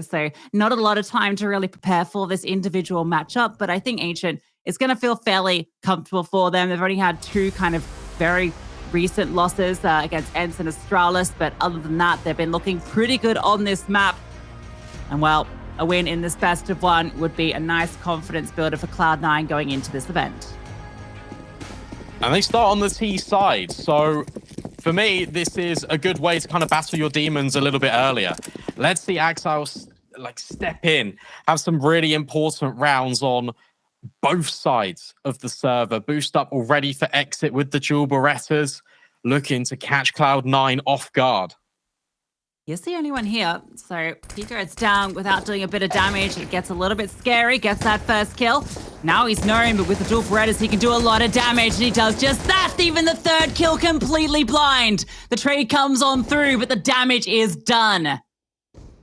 So not a lot of time to really prepare for this individual matchup, but I think Ancient is going to feel fairly comfortable for them. They've already had two kind of very recent losses against Ents and Astralis, but other than that, they've been looking pretty good on this map. And well, a win in this best of one would be a nice confidence builder for Cloud9 going into this event. And they start on the T side, so for me, this is a good way to kind of battle your demons a little bit earlier. Let's see Axile step in, have some really important rounds on both sides of the server. Boost up already for exit with the dual Berettas, looking to catch Cloud9 off guard. He's the only one here, so he goes down without doing a bit of damage. It gets a little bit scary, gets that first kill. Now he's known, but with the dual Berettas, he can do a lot of damage, and he does just that. Even the third kill completely blind. The trade comes on through, but the damage is done.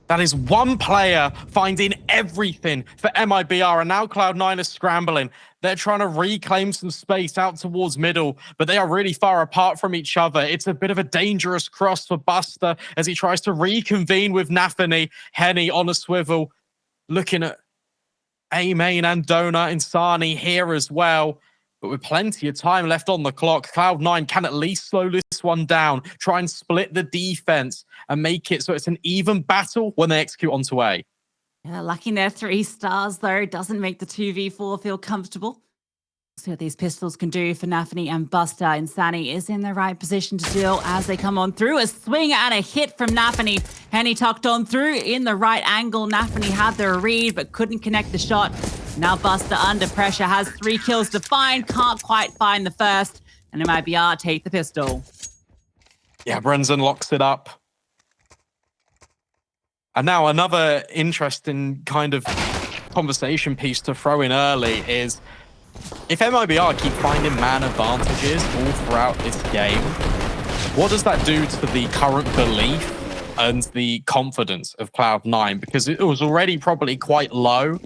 That is one player finding everything for MIBR, and now Cloud9 is scrambling. They're trying to reclaim some space out towards middle, but they are really far apart from each other. It's a bit of a dangerous cross for Buster as he tries to reconvene with nafany. Henny on a swivel, looking at A-Main and Donut Insani here as well. But with plenty of time left on the clock, Cloud9 can at least slow this one down, try and split the defense and make it so it's an even battle when they execute onto A. Yeah, lacking their 3 stars, though, doesn't make the 2v4 feel comfortable. See what these pistols can do for nafany and Buster. Insani is in the right position to deal as they come on through. A swing and a hit from nafany. Henny tucked on through in the right angle. nafany had the read, but couldn't connect the shot. Now Buster under pressure, has 3 kills to find, can't quite find the first, and MIBR take the pistol. Yeah, Brendan locks it up. And now another interesting kind of conversation piece to throw in early is, if MIBR keep finding man advantages all throughout this game, what does that do to the current belief and the confidence of Cloud9? Because it was already probably quite low.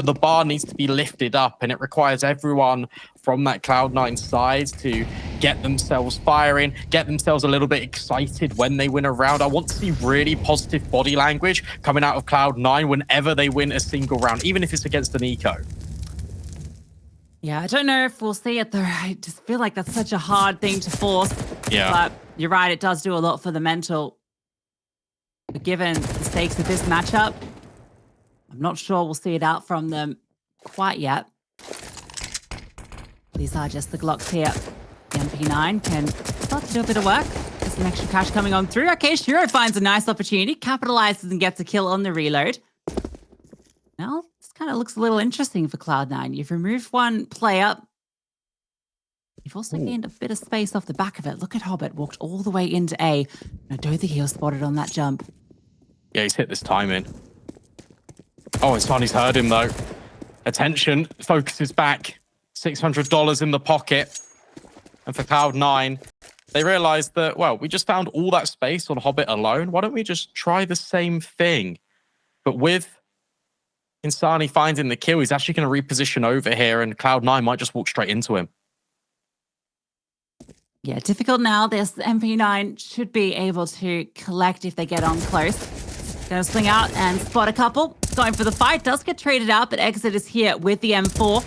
The bar needs to be lifted up, and it requires everyone from that Cloud9 side to get themselves firing, get themselves a little bit excited when they win a round. I want to see really positive body language coming out of Cloud9 whenever they win a single round, even if it's against an eco. Yeah, I don't know if we'll see it though. I just feel like that's such a hard thing to force. Yeah. But you're right, it does do a lot for the mental. But given the stakes of this matchup, I'm not sure we'll see it out from them quite yet. These are just the Glocks here. The MP9 can start to do a bit of work. There's some extra cash coming on through. Okay, Shiro finds a nice opportunity, capitalizes and gets a kill on the reload. Now, this kind of looks a little interesting for Cloud9. You've removed one player. You've also gained a bit of space off the back of it. Look at Hobbit, walked all the way into A. I don't think he was spotted on that jump. Yeah, he's hit this timing. Oh, Insani's heard him though. Attention, focuses back. $600 in the pocket. And for Cloud9, they realized that, well, we just found all that space on Hobbit alone. Why don't we just try the same thing? But with Insani finding the kill, he's actually going to reposition over here, and Cloud9 might just walk straight into him. Yeah, difficult now. This MP9 should be able to collect if they get on close. Gonna swing out and spot a couple. Going for the fight. Does get traded out, but Exit is here with the M4.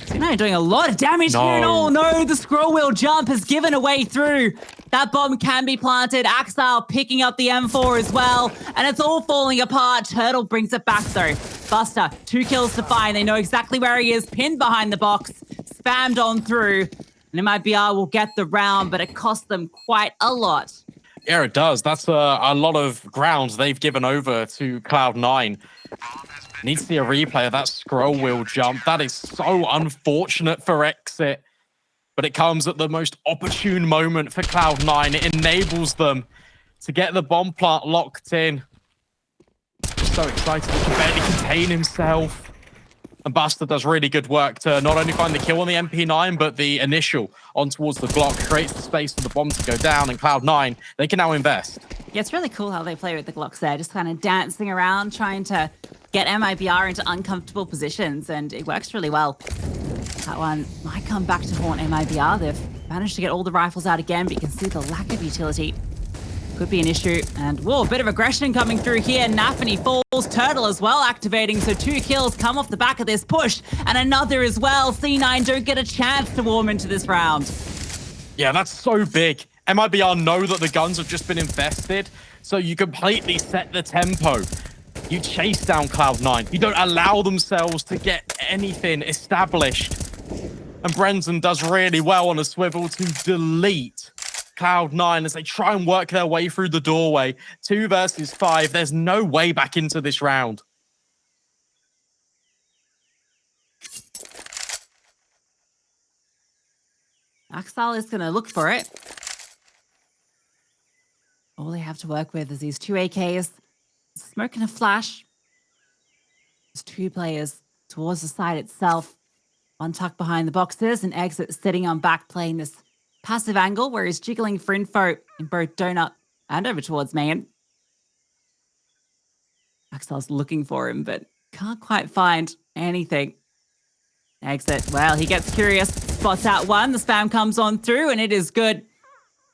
Cloud9 doing a lot of damage here. And oh no, the scroll wheel jump has given away through. That bomb can be planted. Axile picking up the M4 as well. And it's all falling apart. Turtle brings it back though. Buster, 2 kills to find. They know exactly where he is. Pinned behind the box. Spammed on through. And MIBR will get the round, but it cost them quite a lot. Yeah, it does. That's a lot of ground they've given over to Cloud9. Need to see a replay of that scroll wheel jump. That is so unfortunate for Exit. But it comes at the most opportune moment for Cloud9. It enables them to get the bomb plant locked in. Just so excited he can barely contain himself. And Buster does really good work to not only find the kill on the MP9, but the initial on towards the Glock creates the space for the bomb to go down, and Cloud9, they can now invest. Yeah, it's really cool how they play with the Glocks there, just kind of dancing around, trying to get MIBR into uncomfortable positions, and it works really well. That one might come back to haunt MIBR. They've managed to get all the rifles out again, but you can see the lack of utility. Could be an issue. And whoa, a bit of aggression coming through here. nafany falls, Turtle as well activating. So 2 kills come off the back of this push. And another as well. C9 don't get a chance to warm into this round. Yeah, that's so big. MIBR know that the guns have just been infested. So you completely set the tempo. You chase down Cloud9. You don't allow themselves to get anything established. And Brendan does really well on a swivel to delete Cloud9 as they try and work their way through the doorway. 2 versus 5. There's no way back into this round. Axel is going to look for it. All they have to work with is these 2 AKs. Smoke and a flash. There's 2 players towards the side itself. One tucked behind the boxes and Exit sitting on back playing this passive angle where he's jiggling for info in both donut and over towards main. Axel's looking for him, but can't quite find anything. Exit, well, he gets curious, spots out one, the spam comes on through, and it is good.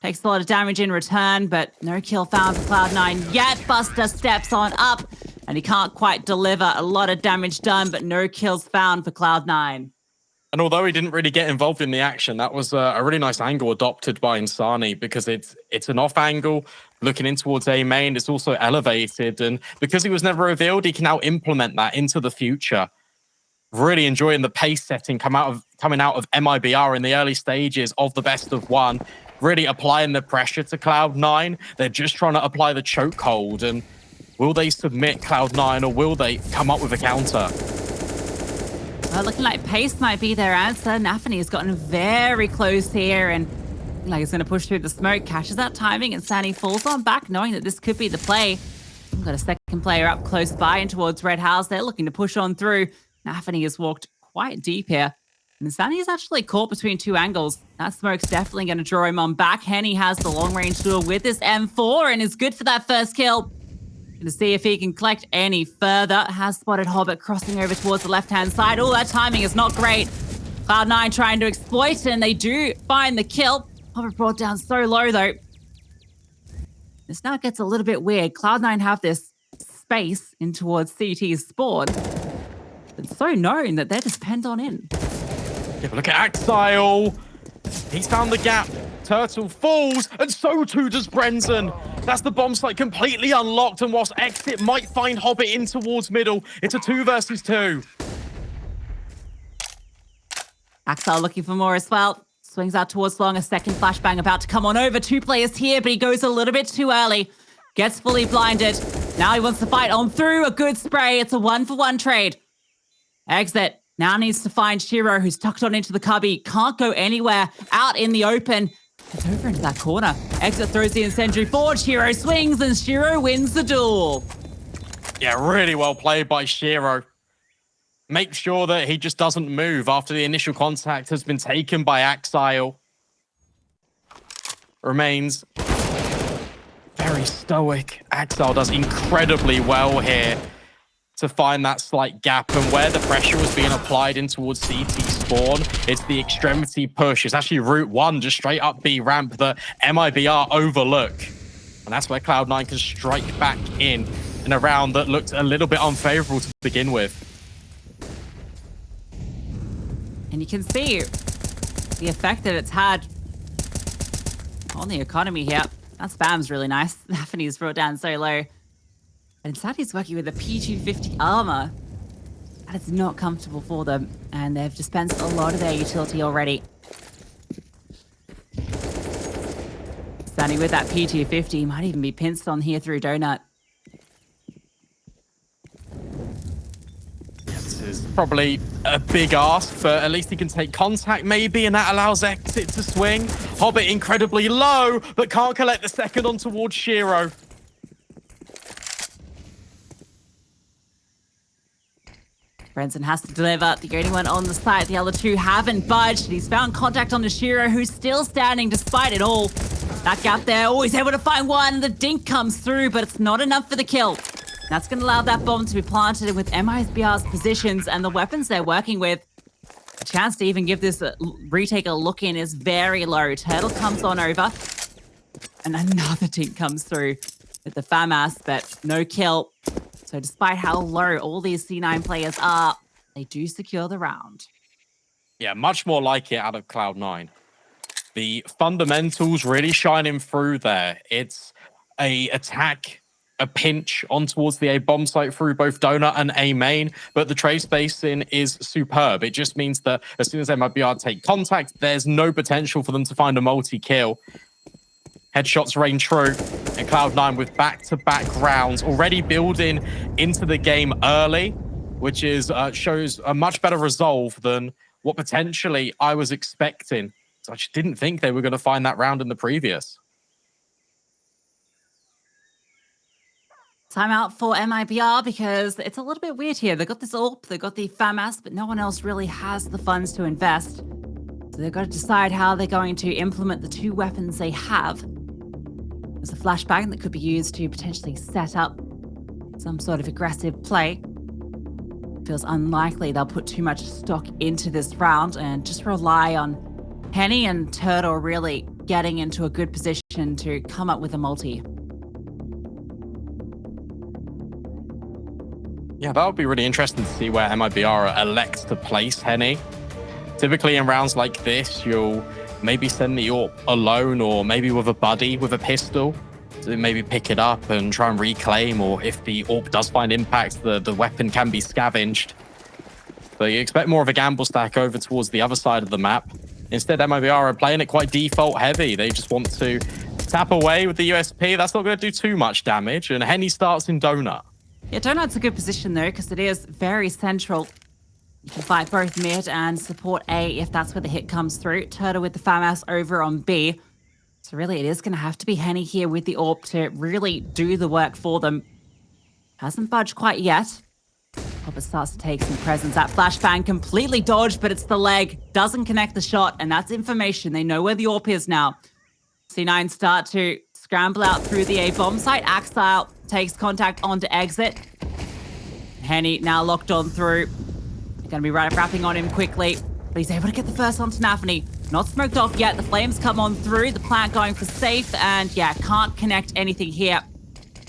Takes a lot of damage in return, but no kill found for Cloud9 yet. Buster steps on up, and he can't quite deliver. A lot of damage done, but no kills found for Cloud9. And although he didn't really get involved in the action, that was a really nice angle adopted by nafany because it's an off angle looking in towards A main. It's also elevated, and because he was never revealed, he can now implement that into the future. Really enjoying the pace setting coming out of MIBR in the early stages of the best of 1. Really applying the pressure to Cloud9. They're just trying to apply the chokehold, and will they submit Cloud9 or will they come up with a counter? Well, looking like pace might be their answer. nafany has gotten very close here and like he's going to push through the smoke, catches that timing, and Sandy falls on back, knowing that this could be the play. We've got a second player up close by and towards Red House. They're looking to push on through. nafany has walked quite deep here. And Sandy is actually caught between 2 angles. That smoke's definitely going to draw him on back. Henny has the long-range duel with this M4 and is good for that first kill. To see if he can collect any further. Has spotted Hobbit crossing over towards the left-hand side. Oh, that timing is not great. Cloud9 trying to exploit, and they do find the kill. Hobbit brought down so low, though. This now gets a little bit weird. Cloud9 have this space in towards CT's spawn. It's so known that they're just penned on in. Yeah, but look at Axile. He's found the gap. Turtle falls, and so too does Brendan. That's the bomb site completely unlocked, and whilst Exit might find Hobbit in towards middle, it's a 2 versus 2. Axel looking for more as well. Swings out towards long, a second flashbang about to come on over. 2 players here, but he goes a little bit too early. Gets fully blinded. Now he wants to fight on through. A good spray. It's a 1-for-1 trade. Exit now needs to find Shiro, who's tucked on into the cubby. Can't go anywhere. Out in the open. It's over into that corner. Exit throws the incendiary forward. Shiro swings, and Shiro wins the duel. Yeah, really well played by Shiro. Make sure that he just doesn't move after the initial contact has been taken by Axile. Remains very stoic. Axile does incredibly well here to find that slight gap, and where the pressure was being applied in towards CT spawn, it's the extremity push. It's actually route 1, just straight up B ramp that MIBR overlook. And that's where Cloud9 can strike back in a round that looked a little bit unfavorable to begin with. And you can see the effect that it's had on the economy here. That spam's really nice. nafany's brought down so low. And Sadie's working with a P250 armor. That is not comfortable for them. And they've dispensed a lot of their utility already. Sadie with that P250 might even be pinched on here through Donut. This is probably a big ask, but at least he can take contact maybe, and that allows Exit to swing. Hobbit incredibly low, but can't collect the second on towards Shiro. Brendan has to deliver. The only one on the site. The other 2 haven't budged. He's found contact on the Shiro, who's still standing despite it all. That gap there, always able to find one. The dink comes through, but it's not enough for the kill. That's going to allow that bomb to be planted with MIBR's positions and the weapons they're working with. A chance to even give this retake a look in is very low. Turtle comes on over. And another team comes through with the FAMAS, but no kill. So despite how low all these C9 players are, they do secure the round. Yeah, much more like it out of Cloud9. The fundamentals really shining through there. It's a attack, a pinch on towards the A bomb site through both donut and A main, but the trade spacing is superb. It just means that as soon as MIBR take contact, there's no potential for them to find a multi-kill. Headshots rain true, and Cloud9 with back-to-back rounds already building into the game early, which is shows a much better resolve than what potentially I was expecting. So I just didn't think they were going to find that round in the previous. Timeout for MIBR because it's a little bit weird here. They've got this AWP, they've got the FAMAS, but no one else really has the funds to invest. So they've got to decide how they're going to implement the two weapons they have. There's a flashbang that could be used to potentially set up some sort of aggressive play. Feels unlikely they'll put too much stock into this round and just rely on Henny and Turtle really getting into a good position to come up with a multi. Yeah, that would be really interesting to see where MIBR elects to place Henny. Typically in rounds like this, you'll maybe send the AWP alone or maybe with a buddy with a pistol to maybe pick it up and try and reclaim, or if the AWP does find impact, the weapon can be scavenged. So you expect more of a gamble stack over towards the other side of the map. Instead, MIBR are playing it quite default heavy. They just want to tap away with the USP. That's not going to do too much damage, and Henny starts in donut. Yeah, donut's a good position though, because it is very central. You can fight both mid and support A if that's where the hit comes through. Turtle with the FAMAS over on B. So really, it is going to have to be Henny here with the AWP to really do the work for them. Hasn't budged quite yet. Hobbit starts to take some presence. That flashbang completely dodged, but it's the leg. Doesn't connect the shot, and that's information. They know where the AWP is now. C9 start to scramble out through the A bomb site. Axile takes contact onto exit. Henny now locked on through. They're going to be wrapping on him quickly, but he's able to get the first onto nafany. Not smoked off yet. The flames come on through. The plant going for safe, and yeah, can't connect anything here.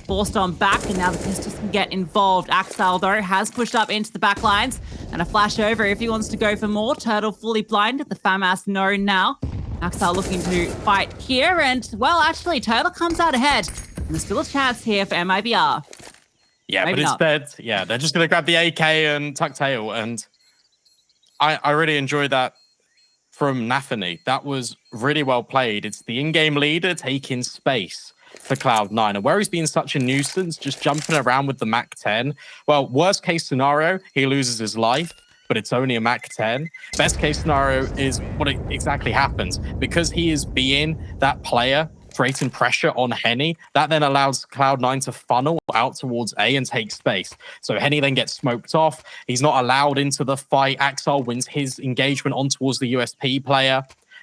Forced on back, and now the pistols can get involved. Axel, though, has pushed up into the back lines, and a flash over if he wants to go for more. Turtle fully blinded. The FAMAS know now. Axel looking to fight here, and, well, actually, Turtle comes out ahead. And there's still a chance here for MIBR. Yeah, Maybe but instead, yeah, they're just going to grab the AK and tuck tail, and I really enjoyed that from nafany. That was really well played. It's the in-game leader taking space for Cloud9, and where he's been such a nuisance, just jumping around with the MAC-10. Well, worst case scenario, he loses his life, but it's only a MAC-10. Best case scenario is what exactly happens. Because he is being that player, creating pressure on Henny, that then allows Cloud9 to funnel out towards A and take space. So Henny then gets smoked off. He's not allowed into the fight. Axel wins his engagement on towards the USP player.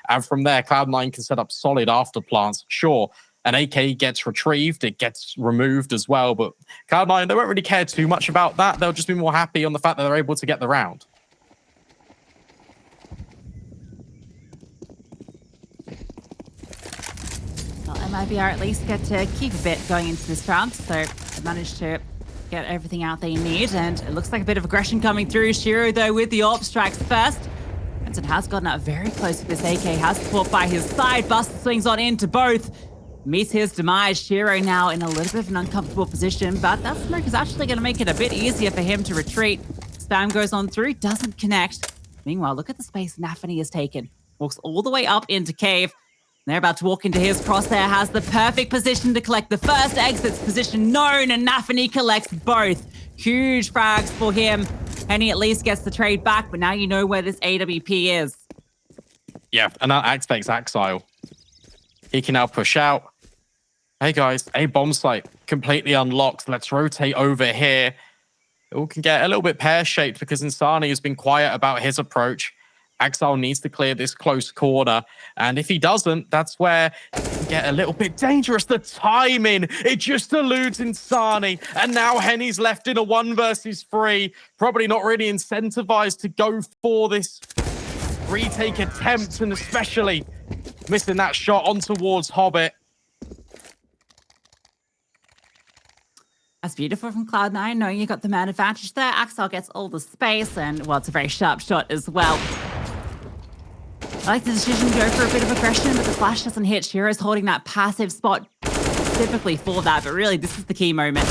And from there, Cloud9 can set up solid after plants. Sure, an AK gets retrieved, it gets removed as well, but Cloud9, they won't really care too much about that. They'll just be more happy on the fact that they're able to get the round. Well, MIBR at least get to keep a bit going into this round, so they managed to get everything out they need, and it looks like a bit of aggression coming through. Shiro, though, with the AWP strikes first. Benson has gotten up very close with this AK, has support by his side. Buster swings on into both. Meets his demise. Shiro now in a little bit of an uncomfortable position, but that smoke is actually going to make it a bit easier for him to retreat. Spam goes on through, doesn't connect. Meanwhile, look at the space nafany has taken. Walks all the way up into cave. They're about to walk into his crosshair, has the perfect position to collect the first exits position known, and nafany collects both. Huge frags for him. Henny at least gets the trade back, but now you know where this AWP is. Yeah, and that activates Axile. He can now push out. Hey guys, A bomb site completely unlocked. Let's rotate over here. It all can get a little bit pear-shaped because Insani has been quiet about his approach. Axel needs to clear this close corner, and if he doesn't, that's where it can get a little bit dangerous. The timing, it just eludes Insani, and now Henny's left in a 1 versus 3. Probably not really incentivized to go for this retake attempt, and especially missing that shot on towards Hobbit. That's beautiful from Cloud9, knowing you got the man advantage there. Axel gets all the space, and, well, it's a very sharp shot as well. I like the decision to go for a bit of aggression, but the flash doesn't hit. Shiro's holding that passive spot specifically for that, but really, this is the key moment.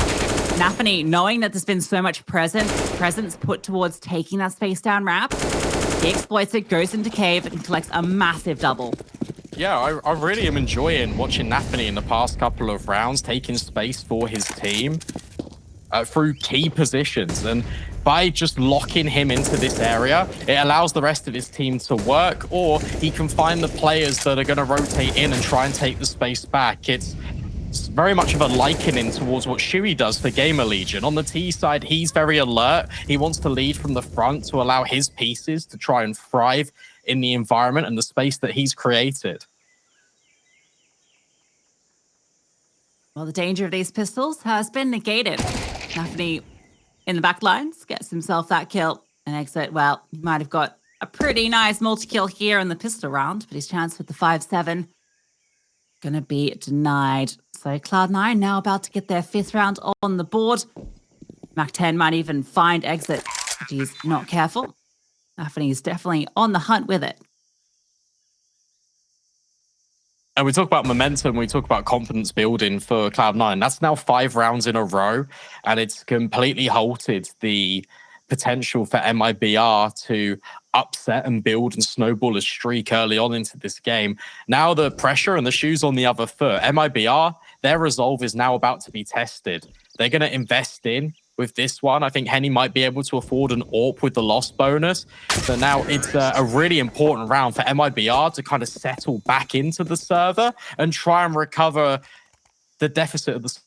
nafany, knowing that there's been so much presence put towards taking that space down ramp, he exploits it, goes into cave, and collects a massive double. Yeah, I really am enjoying watching nafany in the past couple of rounds, taking space for his team through key positions. And by just locking him into this area, it allows the rest of his team to work, or he can find the players that are going to rotate in and try and take the space back. It's very much of a likening towards what Shuey does for Gamer Legion. On the T side, he's very alert. He wants to lead from the front to allow his pieces to try and thrive in the environment and the space that he's created. Well, the danger of these pistols has been negated. nafany in the back lines gets himself that kill and exit. Well, he might have got a pretty nice multi-kill here in the pistol round, but his chance with the 5-7 gonna be denied. So Cloud9 now about to get their 5th round on the board. Mac 10 might even find exit if he's not careful. nafany is definitely on the hunt with it. And we talk about momentum, we talk about confidence building for Cloud9. That's now 5 rounds in a row, and it's completely halted the potential for MIBR to upset and build and snowball a streak early on into this game. Now the pressure and the shoes on the other foot. MIBR, their resolve is now about to be tested. They're going to invest in with this one. I think Henny might be able to afford an AWP with the loss bonus. So now it's a really important round for MIBR to kind of settle back into the server and try and recover the deficit of the...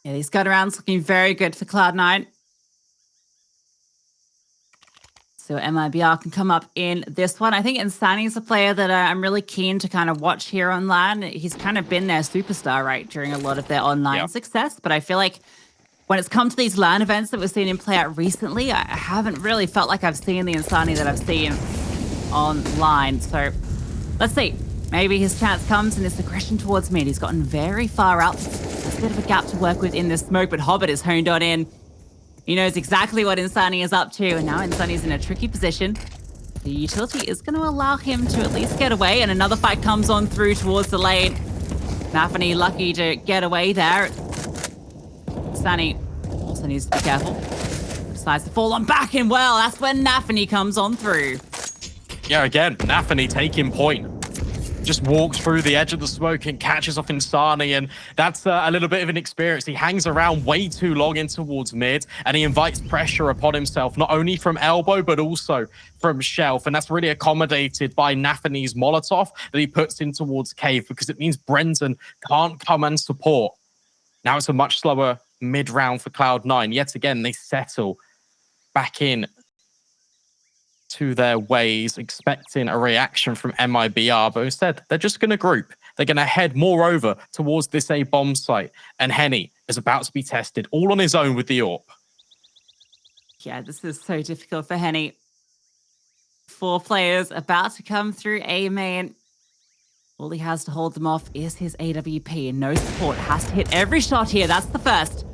Yeah, these gun rounds looking very good for Cloud9. So MIBR can come up in this one. I think Insani's a player that I'm really keen to kind of watch here online. He's kind of been their superstar, right, during a lot of their online success. But I feel like when it's come to these LAN events that we've seen him play out recently, I haven't really felt like I've seen the Insani that I've seen online. So let's see. Maybe his chance comes in this aggression towards mid. He's gotten very far out. There's a bit of a gap to work with in this smoke, but Hobbit is honed on in. He knows exactly what Insani is up to, and now Insani's in a tricky position. The utility is going to allow him to at least get away, and another fight comes on through towards the lane. nafany lucky to get away there. Insani also needs to be careful. Decides to fall on back, and well, that's when nafany comes on through. Yeah, again, nafany taking point. Just walks through the edge of the smoke and catches off Insani, and that's a little bit of an experience. He hangs around way too long in towards mid, and he invites pressure upon himself, not only from elbow, but also from shelf, and that's really accommodated by nafany's Molotov that he puts in towards cave, because it means Brendan can't come and support. Now it's a much slower mid-round for Cloud9. Yet again, they settle back in to their ways, expecting a reaction from MIBR, but instead they're just going to group. They're going to head more over towards this A bomb site, and Henny is about to be tested all on his own with the AWP. Yeah, this is so difficult for Henny. 4 players about to come through A main. All he has to hold them off is his AWP, and no support. Has to hit every shot here. That's the first.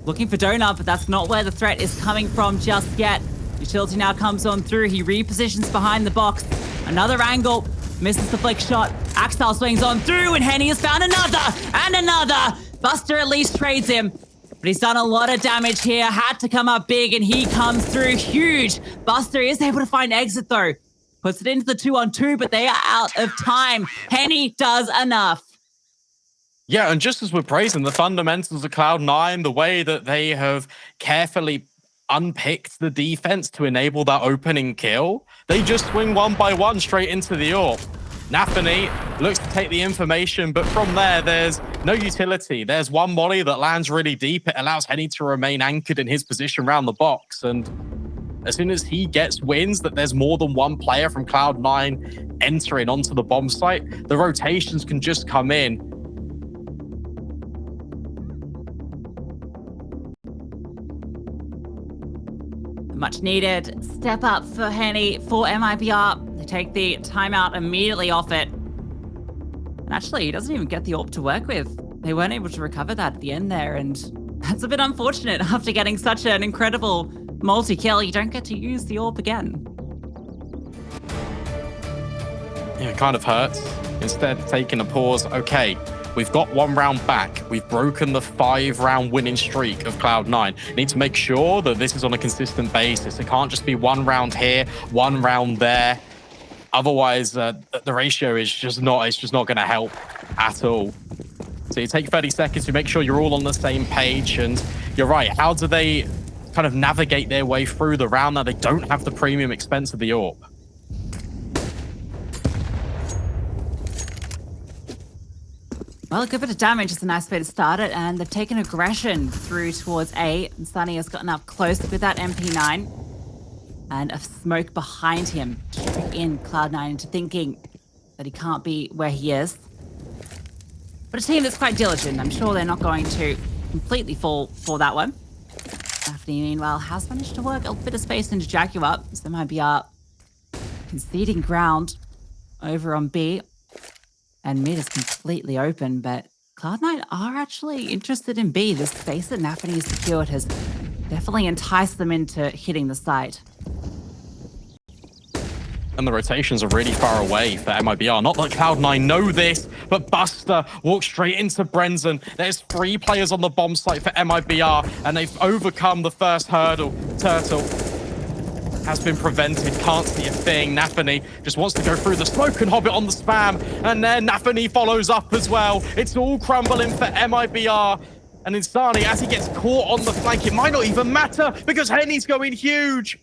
Looking for Donut, but that's not where the threat is coming from just yet. Utility now comes on through. He repositions behind the box. Another angle. Misses the flick shot. Axel swings on through, and Henny has found another and another. Buster at least trades him. But he's done a lot of damage here. Had to come up big, and he comes through huge. Buster is able to find exit, though. Puts it into the 2-on-2, but they are out of time. Henny does enough. Yeah, and just as we're praising the fundamentals of Cloud9, the way that they have carefully unpicked the defense to enable that opening kill, they just swing one by one straight into the AWP. nafany looks to take the information, but from there, there's no utility. There's one molly that lands really deep. It allows Henny to remain anchored in his position around the box. And as soon as he gets wins that there's more than one player from Cloud9 entering onto the bomb site, the rotations can just come in. Much needed step up for Henny for MIBR. They take the timeout immediately off it. And actually, he doesn't even get the AWP to work with. they weren't able to recover that at the end there, and that's a bit unfortunate. After getting such an incredible multi-kill, you don't get to use the AWP again. Yeah, it kind of hurts. Instead, taking a pause. Okay, we've got 1 round back. We've broken the 5-round winning streak of Cloud9. Need to make sure that this is on a consistent basis. It can't just be 1 round here, 1 round there. Otherwise, the ratio is just not. It's just not going to help at all. So you take 30 seconds to make sure you're all on the same page. And you're right. How do they kind of navigate their way through the round now they don't have the premium expense of the AWP? Well, a good bit of damage is a nice way to start it, and they've taken aggression through towards A. And Sunny has gotten up close with that MP9. And a smoke behind him to trick in Cloud9 into thinking that he can't be where he is. But a team that's quite diligent. I'm sure they're not going to completely fall for that one. nafany, meanwhile, has managed to work a bit of space into Jaguar. So MIBR conceding ground over on B. And mid is completely open, but Cloud9 are actually interested in B. The space that nafany has secured has definitely enticed them into hitting the site. And the rotations are really far away for MIBR. Not that Cloud9 know this, but Buster walks straight into Brenzen. There's 3 players on the bomb site for MIBR, and they've overcome the first hurdle. Turtle has been prevented, can't see a thing. nafany just wants to go through the smoke and Hobbit on the spam, and then nafany follows up as well. It's all crumbling for MIBR. And Insani, as he gets caught on the flank, it might not even matter because Henny's going huge.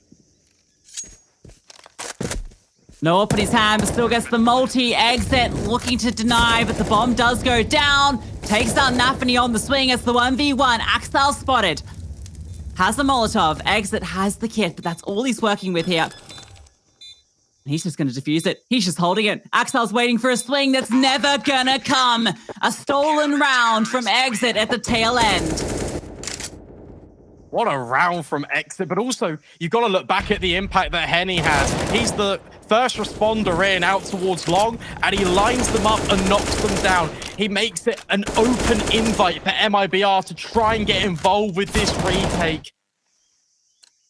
No up in his hand, but still gets the multi-exit, looking to deny, but the bomb does go down. Takes out nafany on the swing. It's the 1v1. Axel spotted. Has the Molotov. Exit has the kit, but that's all he's working with here. He's just going to defuse it. He's just holding it. Axel's waiting for a swing that's never gonna come. A stolen round from Exit at the tail end. What a round from Exit, but also you've got to look back at the impact that Henny has. He's the first responder in out towards long, and he lines them up and knocks them down. He makes it an open invite for MIBR to try and get involved with this retake.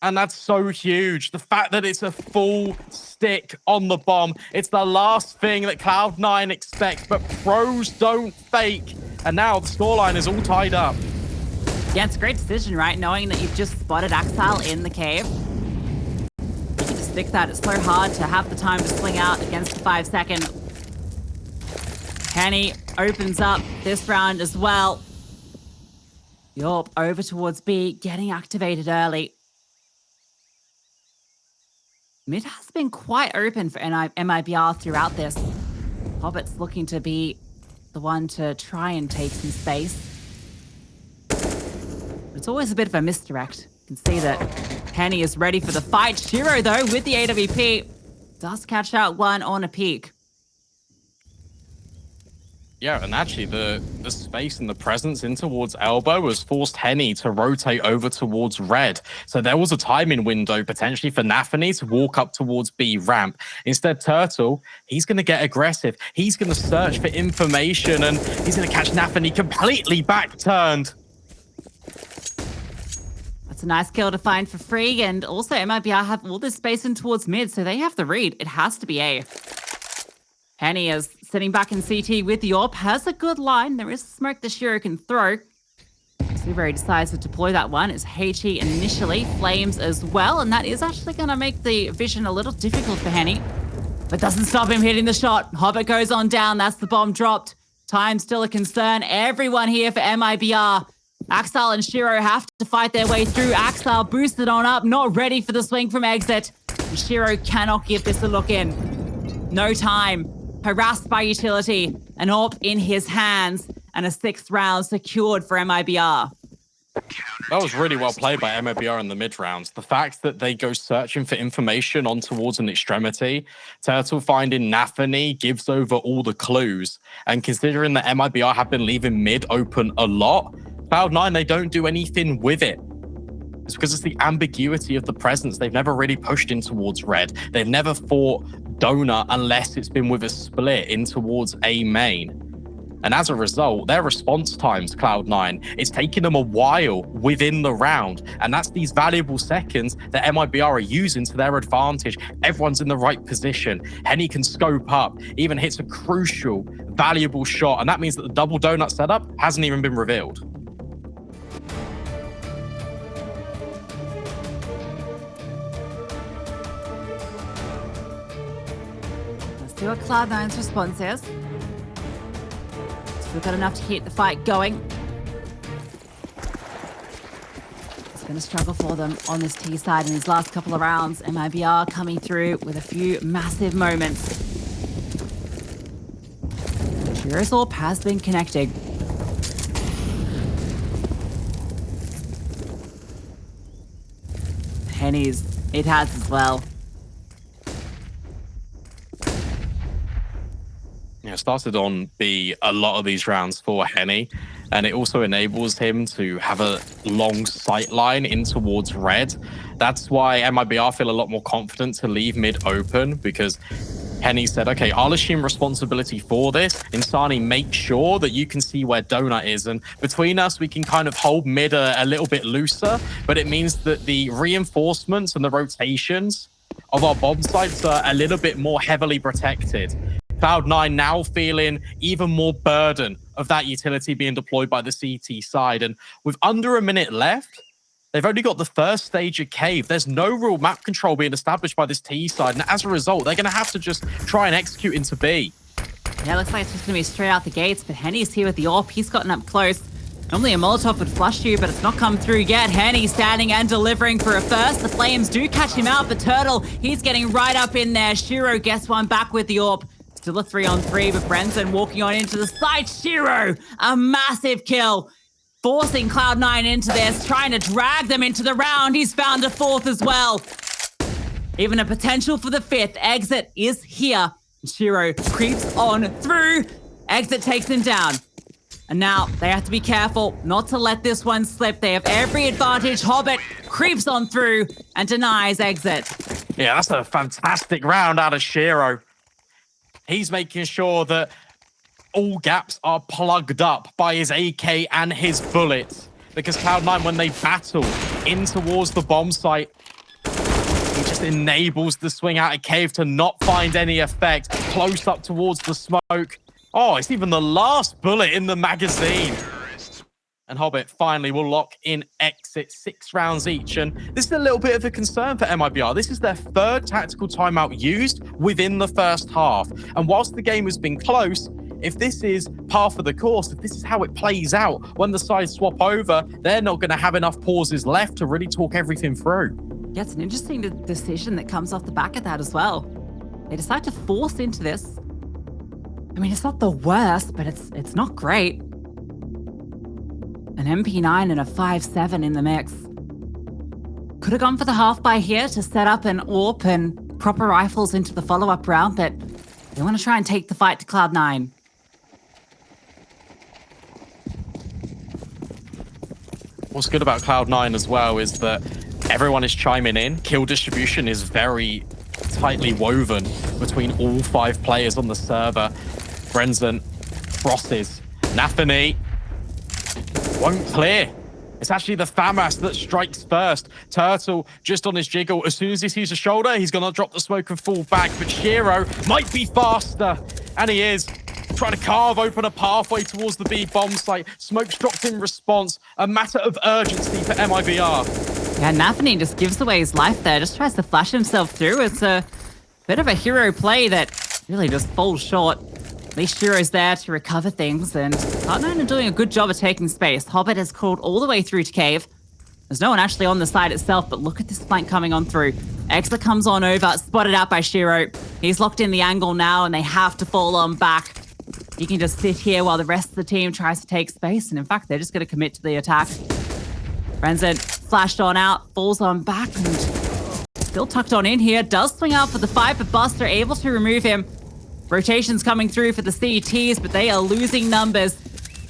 And that's so huge. The fact that it's a full stick on the bomb. It's the last thing that Cloud9 expects, but pros don't fake. And now the scoreline is all tied up. Yeah, it's a great decision, right? Knowing that you've just spotted Axel in the cave. You can just stick that. It's so hard to have the time to swing out against the 5-second. Henny opens up this round as well. Yorp over towards B, getting activated early. Mid has been quite open for MIBR throughout this. Hobbit's looking to be the one to try and take some space. It's always a bit of a misdirect. You can see that Henny is ready for the fight. Shiro, though, with the AWP, does catch out one on a peak. Yeah, and actually the space and the presence in towards Elbow has forced Henny to rotate over towards Red. So there was a timing window potentially for nafany to walk up towards B ramp. Instead, Turtle, he's going to get aggressive. He's going to search for information, and he's going to catch nafany completely back-turned. That's a nice kill to find for free, and also MIBR have all this space in towards mid, so they have the read. It has to be A. Henny is sitting back in CT with the AWP, has a good line. There is a smoke the Shiro can throw. See where he decides to deploy that one. It's HE initially, Flames as well, and that is actually going to make the vision a little difficult for Henny. But doesn't stop him hitting the shot. Hobbit goes on down. That's the bomb dropped. Time still a concern. Everyone here for MIBR. Axel and Shiro have to fight their way through. Axel boosted on up, not ready for the swing from Exit. And Shiro cannot give this a look in. No time. Harassed by utility. An AWP in his hands. And a 6th round secured for MIBR. That was really well played by MIBR in the mid rounds. The fact that they go searching for information on towards an extremity, Turtle finding nafany gives over all the clues. And considering that MIBR have been leaving mid open a lot, Cloud9, they don't do anything with it. It's because it's the ambiguity of the presence. They've never really pushed in towards Red. They've never fought Donut unless it's been with a split in towards A main. And as a result, their response times, Cloud9, it's taking them a while within the round. And that's these valuable seconds that MIBR are using to their advantage. Everyone's in the right position. Henny can scope up, even hits a crucial, valuable shot. And that means that the double donut setup hasn't even been revealed. Let's see what Cloud9's response is. We've got enough to keep the fight going. It's been a struggle for them on this T side in these last couple of rounds. MIBR coming through with a few massive moments. Shiro's AWP has been connecting. Henny's, it has as well. Yeah, started on B a lot of these rounds for Henny, and it also enables him to have a long sight line in towards red. That's why MIBR feel a lot more confident to leave mid open, because Henny said, okay, I'll assume responsibility for this. Insani, make sure that you can see where Donut is, and between us, we can kind of hold mid a little bit looser, but it means that the reinforcements and the rotations of our bomb sites are a little bit more heavily protected. Cloud9 now feeling even more burden of that utility being deployed by the CT side. And with under a minute left, they've only got the first stage of Cave. There's no real map control being established by this T side. And as a result, they're going to have to just try and execute into B. Yeah, looks like it's just going to be straight out the gates. But Henny's here with the AWP. He's gotten up close. Normally a Molotov would flush you, but it's not come through yet. Henny standing and delivering for a first. The Flames do catch him out, but Turtle, he's getting right up in there. Shiro gets one back with the AWP. Still a 3-on-3, but Brenson walking on into the side. Shiro, a massive kill. Forcing Cloud9 into this, trying to drag them into the round. He's found a fourth as well. Even a potential for the fifth. Exit is here. Shiro creeps on through. Exit takes him down. And now they have to be careful not to let this one slip. They have every advantage. Hobbit creeps on through and denies Exit. Yeah, that's a fantastic round out of Shiro. He's making sure that all gaps are plugged up by his AK and his bullets. Because Cloud9, when they battle in towards the bomb site, he just enables the swing out of Cave to not find any effect. Close up towards the smoke. Oh, it's even the last bullet in the magazine. And Hobbit finally will lock in Exit, 6 rounds each. And this is a little bit of a concern for MIBR. This is their third tactical timeout used within the first half. And whilst the game has been close, if this is par for the course, if this is how it plays out, when the sides swap over, they're not going to have enough pauses left to really talk everything through. Yeah, it's an interesting decision that comes off the back of that as well. They decide to force into this. I mean, it's not the worst, but it's not great. An MP9 and a 5.7 in the mix. Could have gone for the half by here to set up an AWP and proper rifles into the follow-up round, but they want to try and take the fight to Cloud9. What's good about Cloud9 as well is that everyone is chiming in. Kill distribution is very tightly woven between all 5 players on the server. Brenson crosses. nafany won't clear. It's actually the FAMAS that strikes first. Turtle just on his jiggle. As soon as he sees a shoulder, he's going to drop the smoke and fall back. But Shiro might be faster. And he is. Trying to carve open a pathway towards the B bomb site. Smoke's dropped in response. A matter of urgency for MIBR. Yeah, nafany just gives away his life there. Just tries to flash himself through. It's a bit of a hero play that really just falls short. At least Shiro's there to recover things, and Cloud9 are doing a good job of taking space. Hobbit has crawled all the way through to Cave. There's no one actually on the side itself, but look at this flank coming on through. Exit comes on over, spotted out by Shiro. He's locked in the angle now, and they have to fall on back. He can just sit here while the rest of the team tries to take space, and in fact, they're just going to commit to the attack. Brenson flashed on out, falls on back, and still tucked on in here. Does swing out for the fight, but Buster able to remove him. Rotations coming through for the CTs, but they are losing numbers.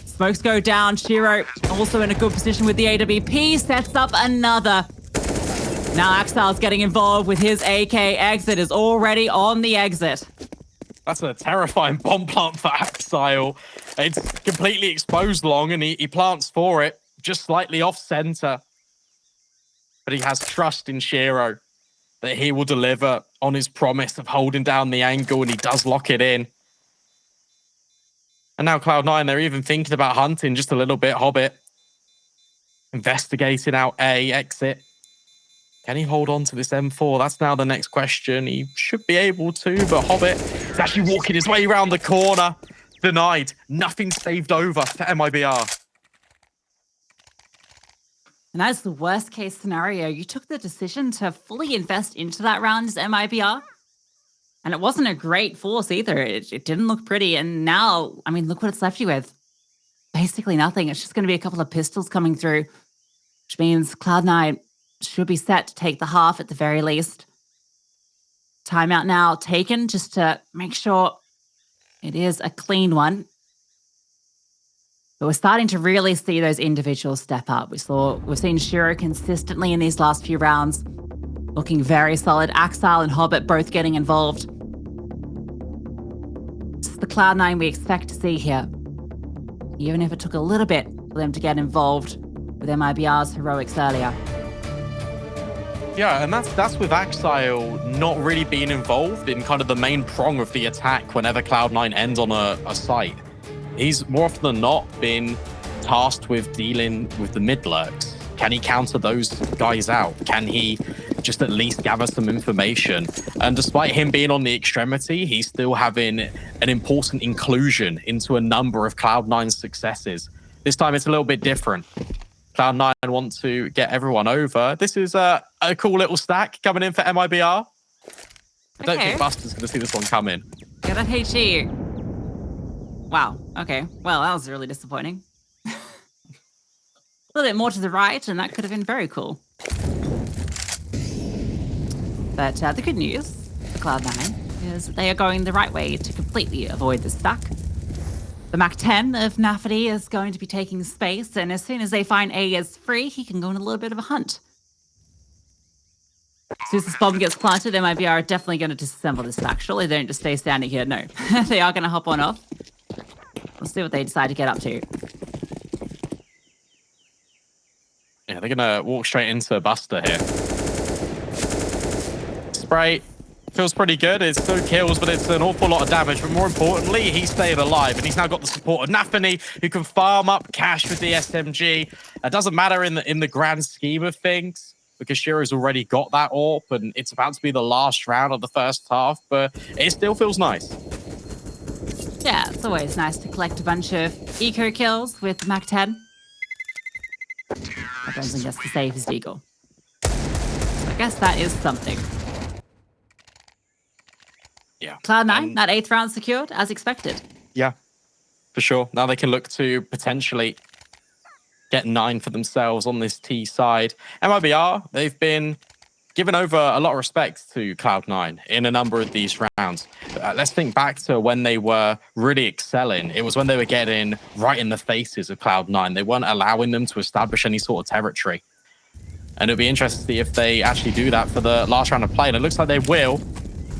Smokes go down. Shiro also in a good position with the AWP. Sets up another. Now Axel's getting involved with his AK. Exit is already on the exit. That's a terrifying bomb plant for Axile. It's completely exposed long, and he plants for it, just slightly off center. But he has trust in Shiro that he will deliver on his promise of holding down the angle, and he does lock it in. And now Cloud9, they're even thinking about hunting just a little bit. Hobbit investigating out A, exit. Can he hold on to this M4? That's now the next question. He should be able to, but Hobbit is actually walking his way around the corner. Denied. Nothing saved over for MIBR. And that's the worst case scenario. You took the decision to fully invest into that round as MIBR. And it wasn't a great force either. It didn't look pretty. And now, I mean, look what it's left you with. Basically nothing. It's just going to be a couple of pistols coming through, which means Cloud9 should be set to take the half at the very least. Timeout now taken just to make sure it is a clean one. But we're starting to really see those individuals step up. We've seen Shiro consistently in these last few rounds, looking very solid. Axile and Hobbit both getting involved. This is the Cloud9 we expect to see here, even if it took a little bit for them to get involved with MIBR's heroics earlier. Yeah, and that's with Axile not really being involved in kind of the main prong of the attack whenever Cloud9 ends on a site. He's more often than not been tasked with dealing with the mid lurks. Can he counter those guys out? Can he just at least gather some information? And despite him being on the extremity, he's still having an important inclusion into a number of Cloud9's successes. This time it's a little bit different. Cloud9 want to get everyone over. This is a cool little stack coming in for MIBR. I don't think Buster's going to see this one come in. Yeah, that HE. Wow. Okay. Well, that was really disappointing. A little bit more to the right, and that could have been very cool. But the good news for Cloud9 is that they are going the right way to completely avoid this stack. The Mach 10 of nafany is going to be taking space, and as soon as they find A is free, he can go on a little bit of a hunt. As soon as this bomb gets planted, MIBR are definitely going to disassemble this stack. Surely they don't just stay standing here. No, they are going to hop on off. Let's see what they decide to get up to. Yeah, they're going to walk straight into Buster here. Spray. Feels pretty good. It's 2 kills, but it's an awful lot of damage. But more importantly, he stayed alive, and he's now got the support of nafany, who can farm up cash with the SMG. It doesn't matter in the grand scheme of things, because Shiro's already got that AWP, and it's about to be the last round of the first half, but it still feels nice. Yeah, it's always nice to collect a bunch of eco kills with Mach 10. I don't think that's the safest eagle. I guess that is something. Yeah. Cloud9, that 8th round secured, as expected. Yeah, for sure. Now they can look to potentially get 9 for themselves on this T side. MIBR, they've been given over a lot of respect to Cloud9 in a number of these rounds. Let's think back to when they were really excelling. It was when they were getting right in the faces of Cloud9. They weren't allowing them to establish any sort of territory. And it'll be interesting to see if they actually do that for the last round of play. And it looks like they will.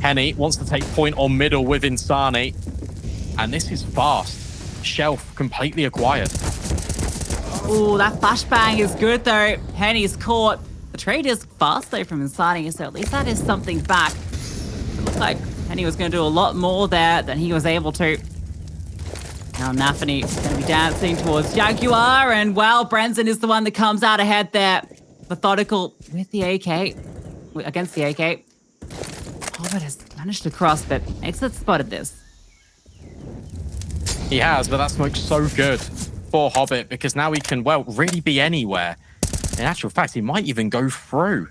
Henny wants to take point on middle with Insani. And this is fast. Shelf completely acquired. Ooh, that flashbang is good though. Henny's caught. The trade is fast though from Insani, so at least that is something back. It looked like Henny was going to do a lot more there than he was able to. Now nafany is going to be dancing towards Jaguar, and wow, Brenzen is the one that comes out ahead there. Methodical with the AK, against the AK. Hobbit has managed to cross, but Exit spotted this. He has, but that smoke's so good for Hobbit, because now he can, well, really be anywhere. In actual fact, he might even go through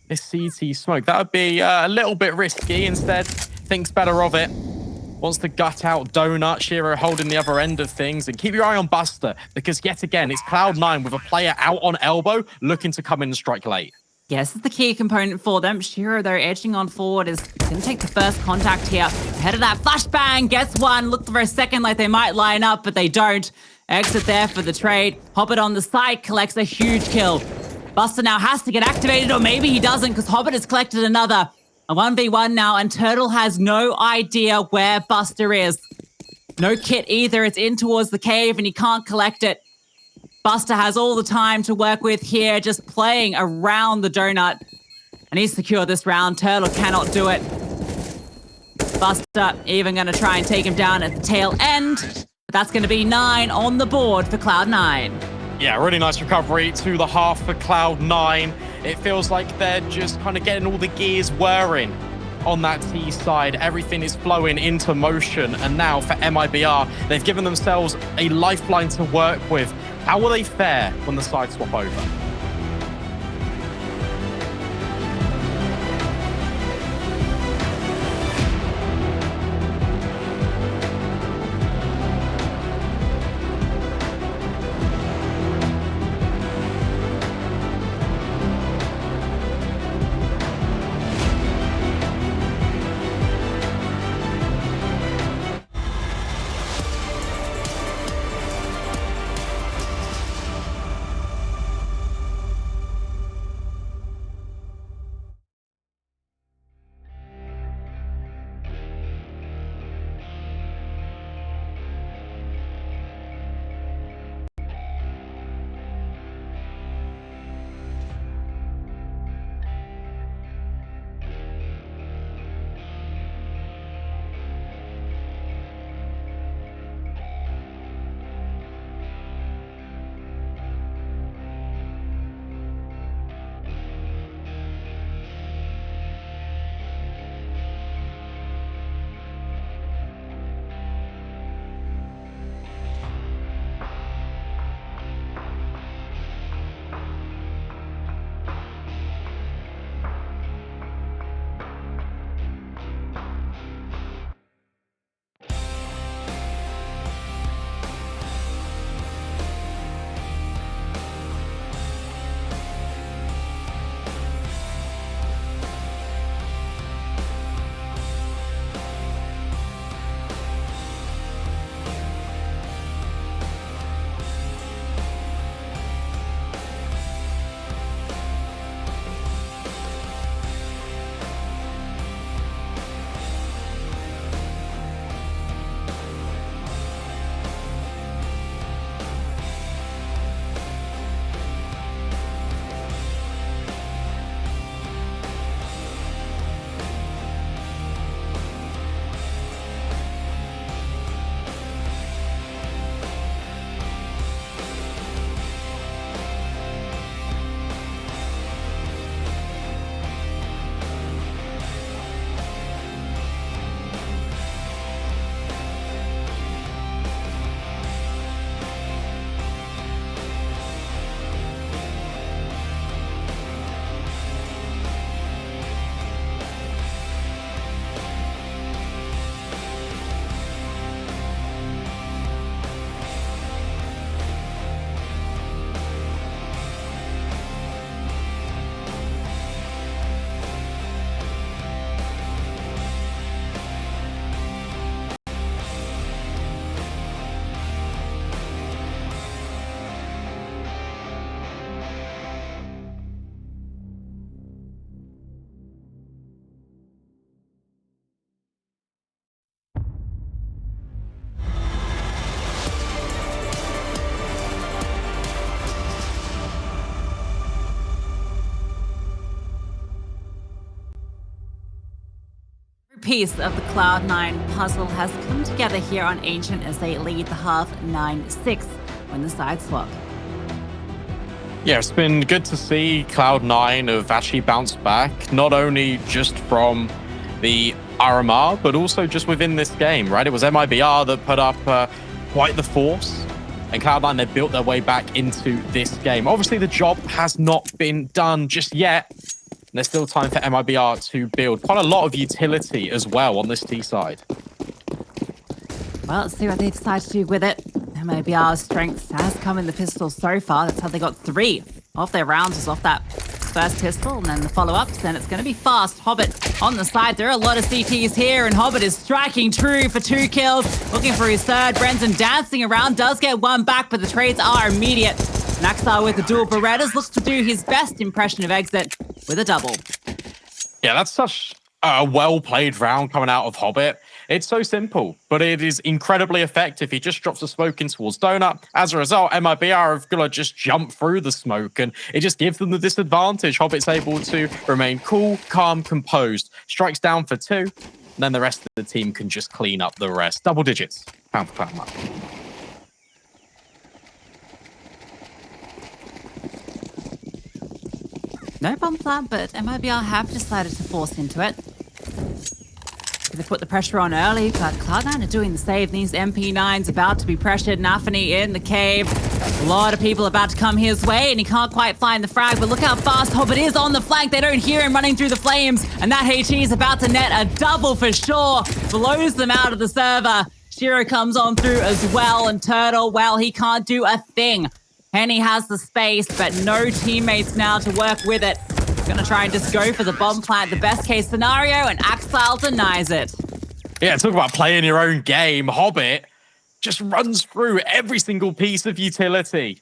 this CT smoke. That would be a little bit risky. Instead, thinks better of it. Wants to gut out Donut. Shiro holding the other end of things. And keep your eye on Buster, because yet again, it's Cloud9 with a player out on elbow looking to come in and strike late. Yes, this is the key component for them. Shiro, though, edging on forward, is going to take the first contact here. Ahead of that flashbang, gets one. Looked for a second like they might line up, but they don't. Exit there for the trade. Hobbit on the side collects a huge kill. Buster now has to get activated, or maybe he doesn't, because Hobbit has collected another. A 1v1 now, and Turtle has no idea where Buster is. No kit either. It's in towards the cave, and he can't collect it. Buster has all the time to work with here, just playing around the donut. And he's secured this round. Turtle cannot do it. Buster even going to try and take him down at the tail end. But that's going to be 9 on the board for Cloud9. Yeah, really nice recovery to the half for Cloud9. It feels like they're just kind of getting all the gears whirring on that T side. Everything is flowing into motion. And now for MIBR, they've given themselves a lifeline to work with. How will they fare when the sides swap over? Piece of the Cloud9 puzzle has come together here on Ancient as they lead the half 9-6 when the side swap. Yeah, it's been good to see Cloud9 have actually bounced back, not only just from the RMR, but also just within this game, right? It was MIBR that put up quite the force, and Cloud9, they built their way back into this game. Obviously, the job has not been done just yet. There's still time for MIBR to build quite a lot of utility as well on this T side. Well, let's see what they decide to do with it. MIBR's strength has come in the pistol so far. That's how they got 3 of their rounds was off that first pistol, and then the follow-ups. Then it's going to be fast. Hobbit on the side. There are a lot of CTs here, and Hobbit is striking true for 2 kills, looking for his third. Brenton dancing around, does get 1 back, but the trades are immediate. Naxar with the dual Berettas looks to do his best impression of exit with a double. Yeah, that's such a well-played round coming out of Hobbit. It's so simple, but it is incredibly effective. He just drops the smoke in towards Donut. As a result, MIBR have got to just jump through the smoke, and it just gives them the disadvantage. Hobbit's able to remain cool, calm, composed. Strikes down for 2, and then the rest of the team can just clean up the rest. Double digits. Pound for pound. No bomb plant, but MIBR have decided to force into it. They put the pressure on early, but Cloud9 are doing the save. These MP9s about to be pressured. nafany in the cave. A lot of people about to come his way, and he can't quite find the frag, but look how fast Hobbit is on the flank. They don't hear him running through the flames, and that HE is about to net a double for sure. Blows them out of the server. Shiro comes on through as well, and Turtle, well, he can't do a thing. Henny has the space, but no teammates now to work with it. Gonna try and just go for the bomb plant, the best case scenario, and Axel denies it. Yeah, talk about playing your own game. Hobbit just runs through every single piece of utility.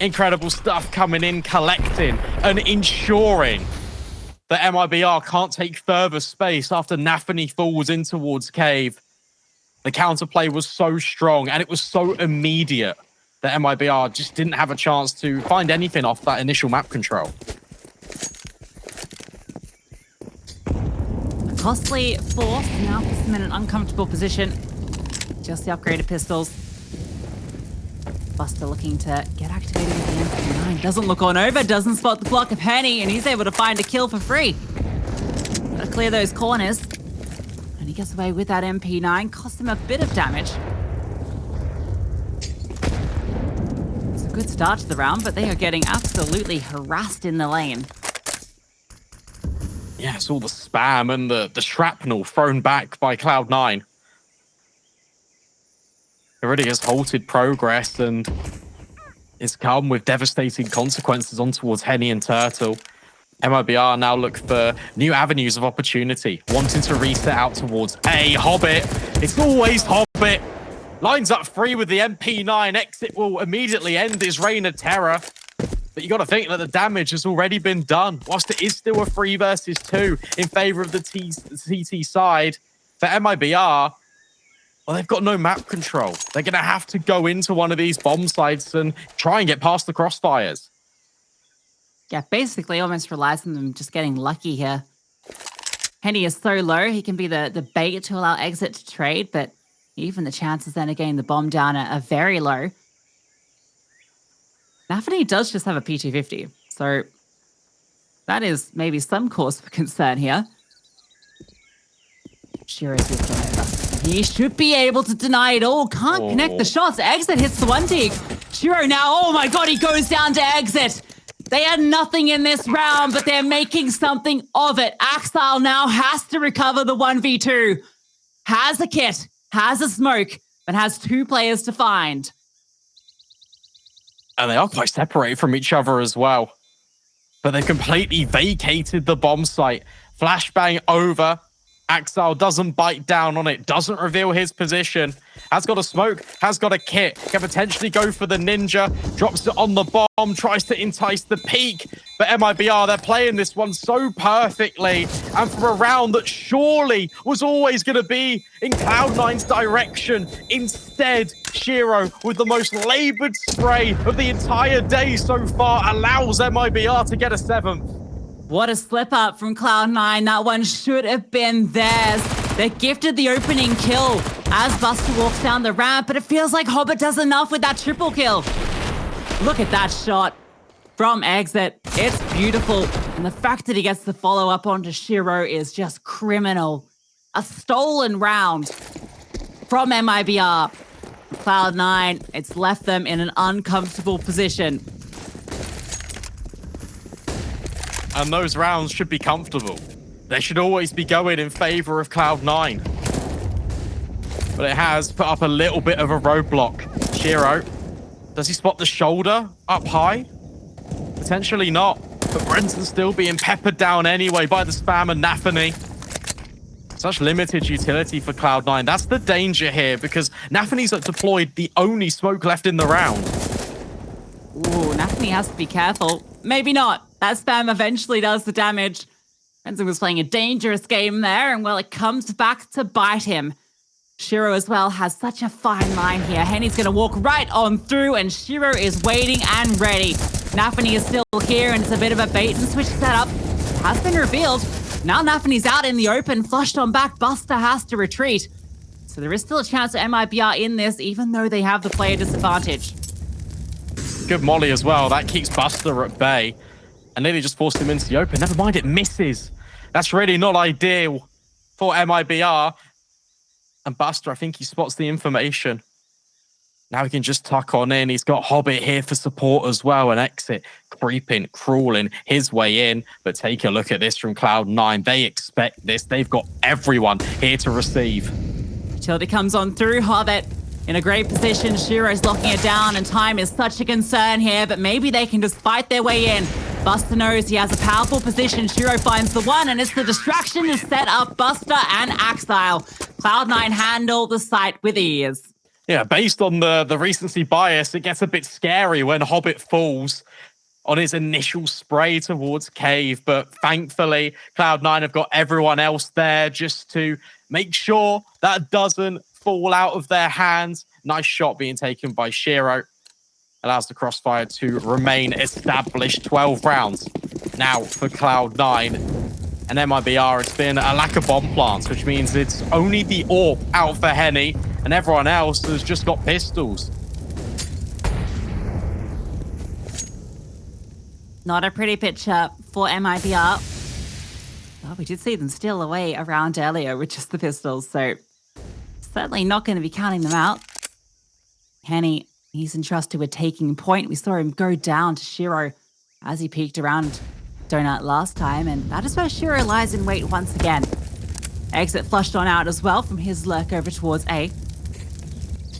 Incredible stuff coming in, collecting, and ensuring that MIBR can't take further space after nafany falls in towards cave. The counterplay was so strong, and it was so immediate that MIBR just didn't have a chance to find anything off that initial map control. Costly force now puts them in an uncomfortable position. Just the upgraded pistols. Buster looking to get activated with the MP9. Doesn't look on over, doesn't spot the block of Henny, and he's able to find a kill for free. Gotta clear those corners. And he gets away with that MP9. Cost him a bit of damage. It's a good start to the round, but they are getting absolutely harassed in the lane. Yeah, it's all the spam and the shrapnel thrown back by Cloud9. It really has halted progress, and it's come with devastating consequences on towards Henny and Turtle. MIBR now look for new avenues of opportunity, wanting to reset out towards A. Hobbit. It's always Hobbit. Lines up free with the MP9. Exit will immediately end his reign of terror. But you got to think that the damage has already been done. Whilst it is still a 3 versus 2 in favor of the CT side, for MIBR, well, they've got no map control. They're going to have to go into one of these bomb sites and try and get past the crossfires. Yeah, basically almost relies on them just getting lucky here. Henny is so low, he can be the bait to allow exit to trade, but even the chances then of getting the bomb down are very low. nafany does just have a P250, so that is maybe some cause for concern here. Shiro's with over. He should be able to deny it all. Can't connect the shots. Exit hits the 1-dig. Shiro now, oh my god, he goes down to exit. They had nothing in this round, but they're making something of it. Axel now has to recover the 1v2. Has a kit, has a smoke, but has 2 players to find. And they are quite separated from each other as well. But they've completely vacated the bomb site. Flashbang over. Axel doesn't bite down on it, doesn't reveal his position. Has got a smoke, has got a kit. Can potentially go for the ninja. Drops it on the bomb, tries to entice the peak. But MIBR, they're playing this one so perfectly. And for a round that surely was always going to be in Cloud9's direction. Instead, Shiro, with the most labored spray of the entire day so far, allows MIBR to get a 7th. What a slip up from Cloud9. That one should have been theirs. They're gifted the opening kill as Buster walks down the ramp, but it feels like Hobbit does enough with that triple kill. Look at that shot from exit. It's beautiful. And the fact that he gets the follow-up onto Shiro is just criminal. A stolen round from MIBR. Cloud9, it's left them in an uncomfortable position. And those rounds should be comfortable. They should always be going in favor of Cloud9. But it has put up a little bit of a roadblock. Shiro, does he spot the shoulder up high? Potentially not. But Brenton's still being peppered down anyway by the spam and nafany. Such limited utility for Cloud9. That's the danger here, because nafany's deployed the only smoke left in the round. Ooh, nafany has to be careful. Maybe not. That spam eventually does the damage. Renzo was playing a dangerous game there, and well, it comes back to bite him. Shiro as well has such a fine line here. Henny's going to walk right on through, and Shiro is waiting and ready. nafany is still here, and it's a bit of a bait and switch setup. It has been revealed. Now nafany's out in the open, flushed on back. Buster has to retreat. So there is still a chance for MIBR in this, even though they have the player disadvantage. Good molly as well. That keeps Buster at bay and nearly just forced him into the open. Never mind, it misses. That's really not ideal for MIBR. And Buster, I think he spots the information. Now he can just tuck on in. He's got Hobbit here for support as well. And Exit creeping, crawling his way in. But take a look at this from Cloud9. They expect this. They've got everyone here to receive. Utility comes on through. Hobbit in a great position. Shiro's locking it down, and time is such a concern here, but maybe they can just fight their way in. Buster knows he has a powerful position. Shiro finds the one, and it's the distraction to set up Buster and Axile. Cloud9 handle the site with ease. Yeah, based on the recency bias, it gets a bit scary when Hobbit falls on his initial spray towards Cave, but thankfully Cloud9 have got everyone else there just to make sure that doesn't fall out of their hands. Nice shot being taken by Shiro. Allows the crossfire to remain established. 12 rounds now for Cloud9. And MIBR, it's been a lack of bomb plants, which means it's only the AWP out for Henny, and everyone else has just got pistols. Not a pretty picture for MIBR. Well, we did see them steal away around earlier with just the pistols, so certainly not going to be counting them out. Henny, he's entrusted with taking point. We saw him go down to Shiro as he peeked around Donut last time, and that is where Shiro lies in wait once again. Exit flushed on out as well from his lurk over towards A.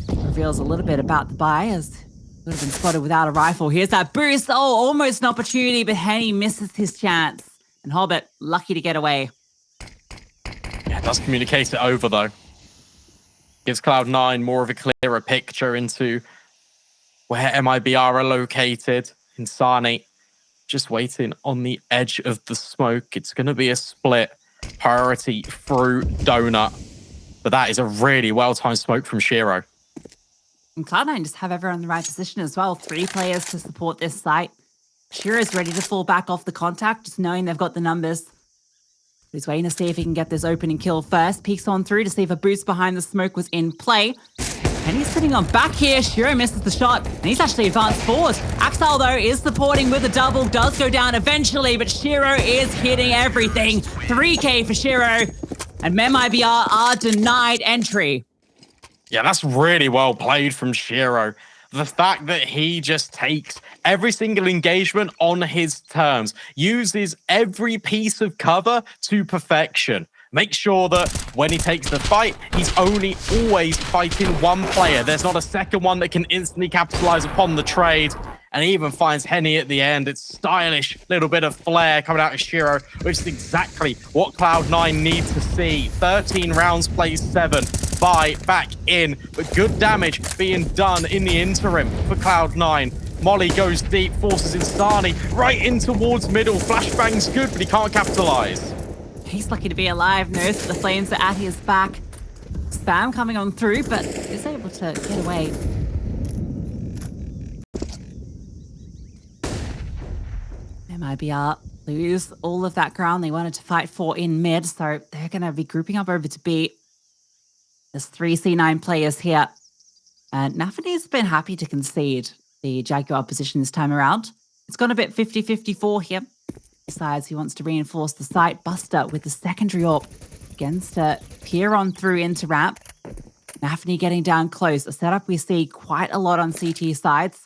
Reveals a little bit about the buy, as would have been spotted without a rifle. Here's that boost. Oh, almost an opportunity, but Henny misses his chance. And Hobbit, lucky to get away. Yeah, it does communicate it over, though. Gives Cloud9 more of a clearer picture into where MIBR are located. Insani just waiting on the edge of the smoke. It's going to be a split priority through Donut. But that is a really well-timed smoke from Shiro. And Cloud9 just have everyone in the right position as well. 3 players to support this site. Shiro's ready to fall back off the contact, just knowing they've got the numbers. He's waiting to see if he can get this opening kill first. Peeks on through to see if a boost behind the smoke was in play. And he's sitting on back here. Shiro misses the shot, and he's actually advanced forward. Axile, though, is supporting with a double. Does go down eventually, but Shiro is hitting everything. 3K for Shiro. And MIBR are denied entry. Yeah, that's really well played from Shiro. The fact that he just takes every single engagement on his terms, uses every piece of cover to perfection. Make sure that when he takes the fight, he's only always fighting one player. There's not a second one that can instantly capitalize upon the trade. And he even finds Henny at the end. It's stylish, little bit of flair coming out of Shiro, which is exactly what Cloud9 need to see. 13 rounds, plays 7. Buy back in, but good damage being done in the interim for Cloud9. Molly goes deep, forces Insani right in towards middle. Flashbang's good, but he can't capitalize. He's lucky to be alive. Knows that the flames are at his back. Spam coming on through, but is able to get away. MIBR lose all of that ground they wanted to fight for in mid, so they're going to be grouping up over to B. There's 3 C9 players here. And nafany's been happy to concede the Jaguar position this time around. It's gone a bit 50-54 here. Decides he wants to reinforce the site. Buster with the secondary AWP against peer on through into ramp. nafany getting down close. A setup we see quite a lot on CT sides.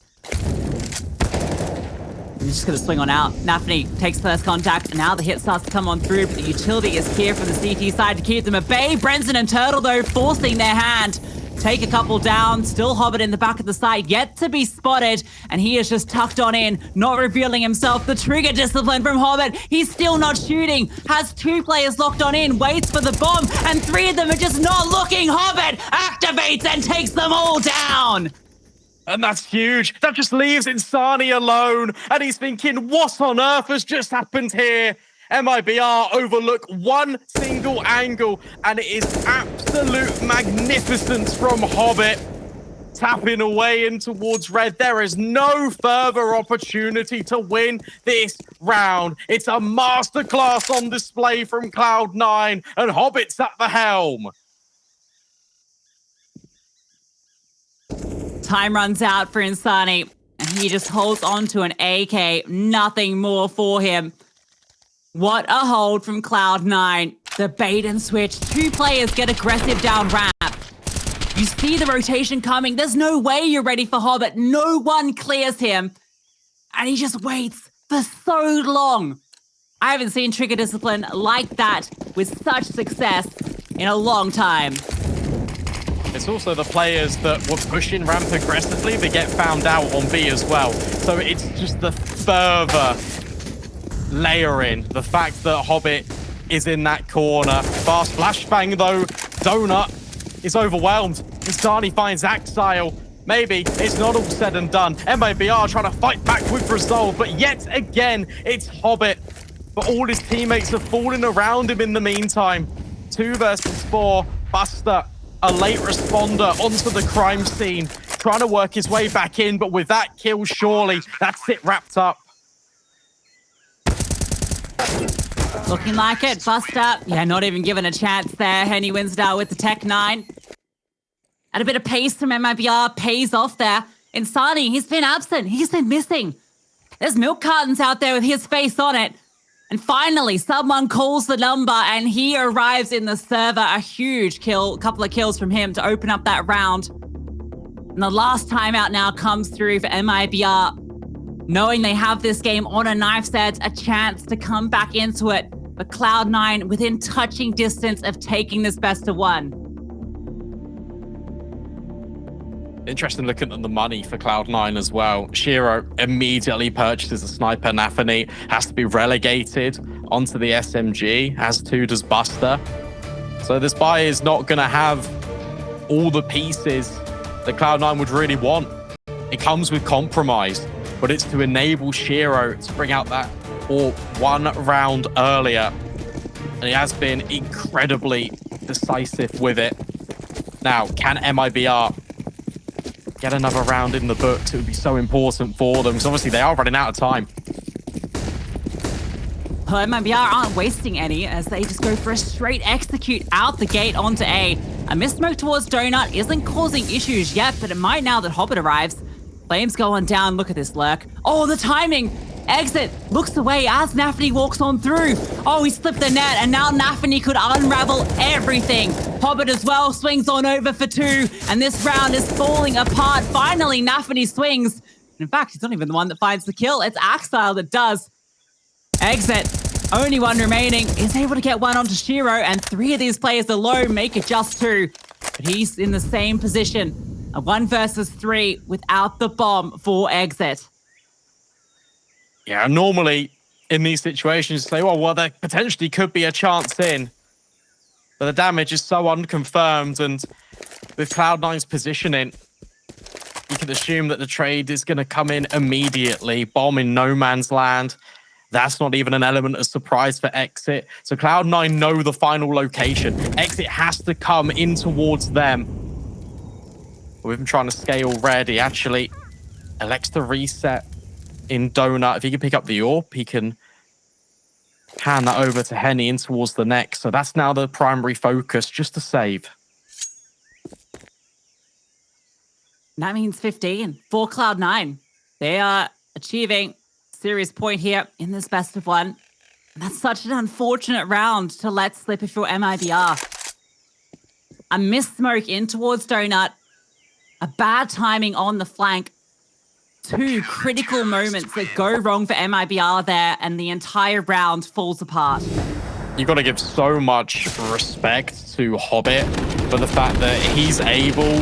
He's just going to swing on out. nafany takes first contact, and now the hit starts to come on through, but the utility is here from the CT side to keep them at bay. Brenson and Turtle, though, forcing their hand. Take a couple down. Still Hobbit in the back of the site, yet to be spotted, and he is just tucked on in, not revealing himself. The trigger discipline from Hobbit. He's still not shooting. Has 2 players locked on in, waits for the bomb, and 3 of them are just not looking. Hobbit activates and takes them all down. And that's huge. That just leaves Insani alone. And he's thinking, what on earth has just happened here? MIBR overlook one single angle, and it is absolute magnificence from Hobbit. Tapping away in towards red. There is no further opportunity to win this round. It's a masterclass on display from Cloud9, and Hobbit's at the helm. Time runs out for nafany, and he just holds on to an AK. Nothing more for him. What a hold from Cloud9. The bait and switch. Two players get aggressive down ramp. You see the rotation coming. There's no way you're ready for Hobbit. No one clears him. And he just waits for so long. I haven't seen trigger discipline like that with such success in a long time. It's also the players that were pushing ramp aggressively that get found out on B as well. So it's just the further layering. The fact that Hobbit is in that corner. Fast flashbang though. Donut is overwhelmed. nafany finds Axile. Maybe it's not all said and done. MIBR trying to fight back with resolve, but yet again, it's Hobbit. But all his teammates are falling around him in the meantime. 2 versus 4. Buster, a late responder onto the crime scene, trying to work his way back in, but with that kill, surely that's it wrapped up. Looking like it. Buster, yeah, not even given a chance there. Henny Winsdale with the Tech 9. And a bit of pace from MIBR pays off there. nafany, he's been absent. He's been missing. There's milk cartons out there with his face on it. And finally, someone calls the number and he arrives in the server. A huge kill, a couple of kills from him to open up that round. And the last timeout now comes through for MIBR. Knowing they have this game on a knife's edge, a chance to come back into it. But Cloud9 within touching distance of taking this best of 1. Interesting looking at the money for Cloud9 as well. Shiro immediately purchases a sniper. nafany has to be relegated onto the SMG, as too does Buster. So this buy is not going to have all the pieces that Cloud9 would really want. It comes with compromise, but it's to enable Shiro to bring out that or 1 round earlier. And he has been incredibly decisive with it. Now, can MIBR get another round in the books? It would be so important for them, because obviously they are running out of time. Well, MIBR aren't wasting any as they just go for a straight execute out the gate onto A. A missmoke towards Donut isn't causing issues yet, but it might now that Hobbit arrives. Flames going down. Look at this lurk. Oh, the timing. Exit looks away as nafany walks on through. Oh, he slipped the net, and now nafany could unravel everything. Hobbit as well swings on over for 2, and this round is falling apart. Finally, nafany swings. In fact, he's not even the one that finds the kill. It's Axile that does. Exit, only 1 remaining, is able to get 1 onto Shiro, and 3 of these players alone make it just 2. But he's in the same position. A 1 versus 3 without the bomb for Exit. Yeah, normally in these situations, you say, well, there potentially could be a chance in. But the damage is so unconfirmed, and with Cloud9's positioning, you can assume that the trade is going to come in immediately. Bomb in no man's land. That's not even an element of surprise for Exit. So Cloud9 know the final location. Exit has to come in towards them. With him trying to scale red, he actually elects to reset in Donut. If he can pick up the AWP, he can hand that over to Henny in towards the next. So that's now the primary focus, just to save. That means 15 for Cloud9. They are achieving a serious point here in this best of 1. And that's such an unfortunate round to let slip if you're MIBR. A missed smoke in towards Donut. A bad timing on the flank. 2 critical moments that go wrong for MIBR there, and the entire round falls apart. You've got to give so much respect to Hobbit for the fact that he's able,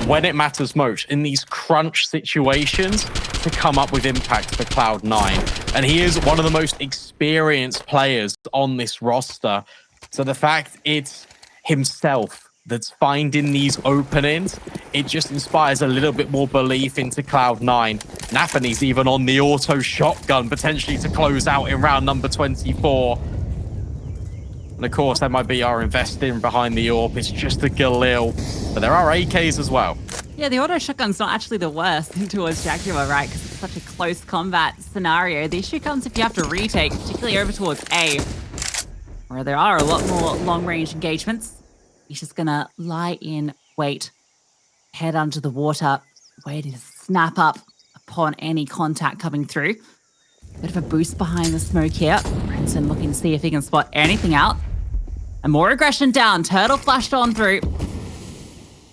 when it matters most, in these crunch situations, to come up with impact for Cloud9. And he is one of the most experienced players on this roster. So the fact it's himself that's finding these openings, it just inspires a little bit more belief into Cloud9. Nafany's even on the auto shotgun, potentially to close out in round number 24. And of course, MIBR investing behind the AWP. It's just a Galil, but there are AKs as well. Yeah, the auto shotgun's not actually the worst thing towards Jaguar, right? Because it's such a close combat scenario. The issue comes if you have to retake, particularly over towards A, where there are a lot more long-range engagements. He's just gonna lie in wait, head under the water, waiting to snap up upon any contact coming through. Bit of a boost behind the smoke here. Princeton looking to see if he can spot anything out. And more aggression down. Turtle flashed on through.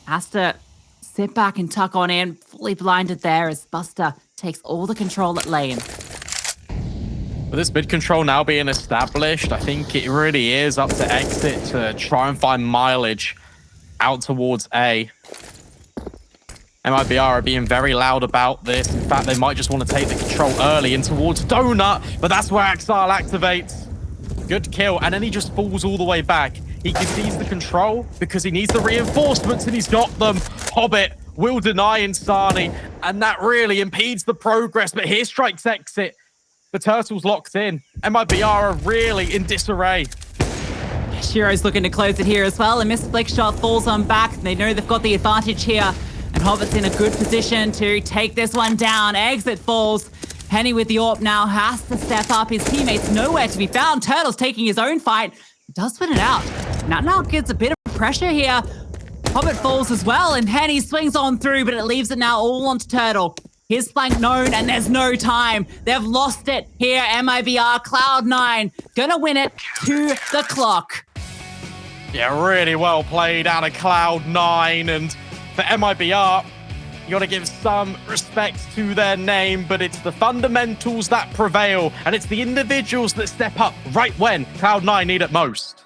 Has to sit back and tuck on in. Fully blinded there as Buster takes all the control at lane. With this mid control now being established, I think it really is up to Exit to try and find mileage out towards A. MIBR are being very loud about this. In fact, they might just want to take the control early and towards Donut, but that's where Axile activates. Good kill, and then he just falls all the way back. He concedes the control because he needs the reinforcements, and he's got them. Hobbit will deny Insani, and that really impedes the progress, but here strikes Exit. The Turtle's locked in. MIBR are really in disarray. Shiro's looking to close it here as well. A missed flick shot falls on back. They know they've got the advantage here. And Hobbit's in a good position to take this one down. Exit falls. Henny with the AWP now has to step up. His teammates nowhere to be found. Turtle's taking his own fight. Does win it out. Now gets a bit of pressure here. Hobbit falls as well, and Henny swings on through, but it leaves it now all onto Turtle. His flank known, and there's no time. They've lost it here. MIBR, Cloud9, gonna win it to the clock. Yeah, really well played out of Cloud9, and for MIBR, you got to give some respect to their name, but it's the fundamentals that prevail, and it's the individuals that step up right when Cloud9 need it most.